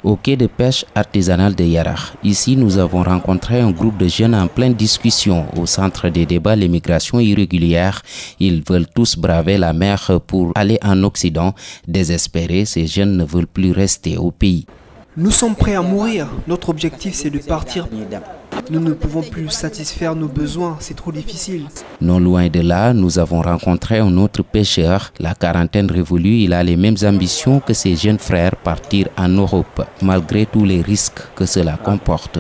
Au quai de pêche artisanal de Yarakh, ici nous avons rencontré un groupe de jeunes en pleine discussion. Au centre des débats, l'immigration irrégulière. Ils veulent tous braver la mer pour aller en Occident. Désespérés, ces jeunes ne veulent plus rester au pays. Nous sommes prêts à mourir. Notre objectif, c'est de partir. Nous ne pouvons plus satisfaire nos besoins, c'est trop difficile. Non loin de là, nous avons rencontré un autre pêcheur. La quarantaine révolue, il a les mêmes ambitions que ses jeunes frères, partir en Europe, malgré tous les risques que cela comporte.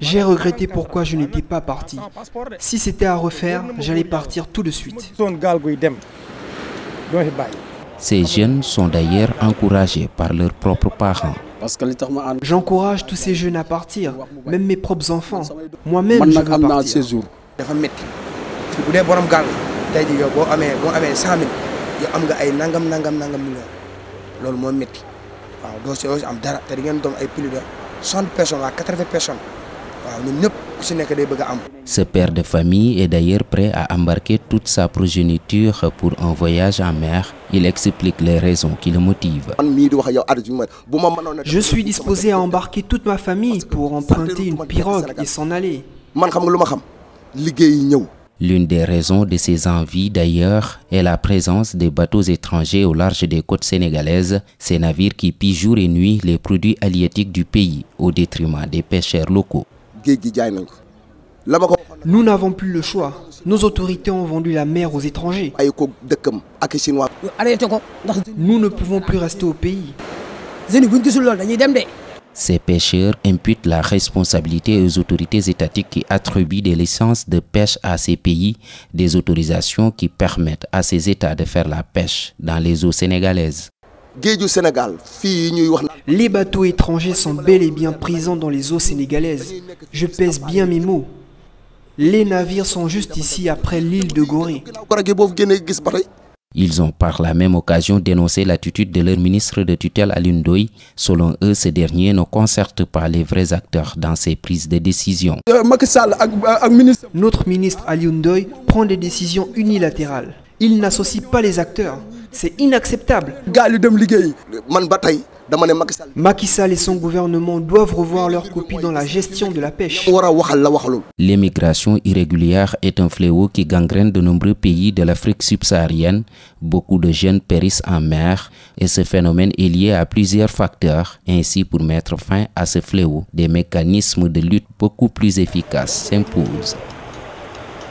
J'ai regretté pourquoi je n'étais pas parti. Si c'était à refaire, j'allais partir tout de suite. Ces jeunes sont d'ailleurs encouragés par leurs propres parents. J'encourage tous ces jeunes à partir, même mes propres enfants. Moi-même, je veux partir. Ce père de famille est d'ailleurs prêt à embarquer toute sa progéniture pour un voyage en mer. Il explique les raisons qui le motivent. Je suis disposé à embarquer toute ma famille pour emprunter une pirogue et s'en aller. L'une des raisons de ces envies d'ailleurs est la présence des bateaux étrangers au large des côtes sénégalaises, ces navires qui pillent jour et nuit les produits halieutiques du pays au détriment des pêcheurs locaux. Nous n'avons plus le choix. Nos autorités ont vendu la mer aux étrangers. Nous ne pouvons plus rester au pays. Ces pêcheurs imputent la responsabilité aux autorités étatiques qui attribuent des licences de pêche à ces pays, des autorisations qui permettent à ces États de faire la pêche dans les eaux sénégalaises. Les bateaux étrangers sont bel et bien présents dans les eaux sénégalaises. Je pèse bien mes mots. Les navires sont juste ici après l'île de Gorée. Ils ont par la même occasion dénoncé l'attitude de leur ministre de tutelle Alioune Ndoye. Selon eux, ce dernier ne concerte pas les vrais acteurs dans ses prises de décision. Notre ministre Alioune Ndoye prend des décisions unilatérales. Il n'associe pas les acteurs. C'est inacceptable. Macky Sall et son gouvernement doivent revoir leur copie dans la gestion de la pêche. L'immigration irrégulière est un fléau qui gangrène de nombreux pays de l'Afrique subsaharienne. Beaucoup de jeunes périssent en mer et ce phénomène est lié à plusieurs facteurs. Ainsi, pour mettre fin à ce fléau, des mécanismes de lutte beaucoup plus efficaces s'imposent.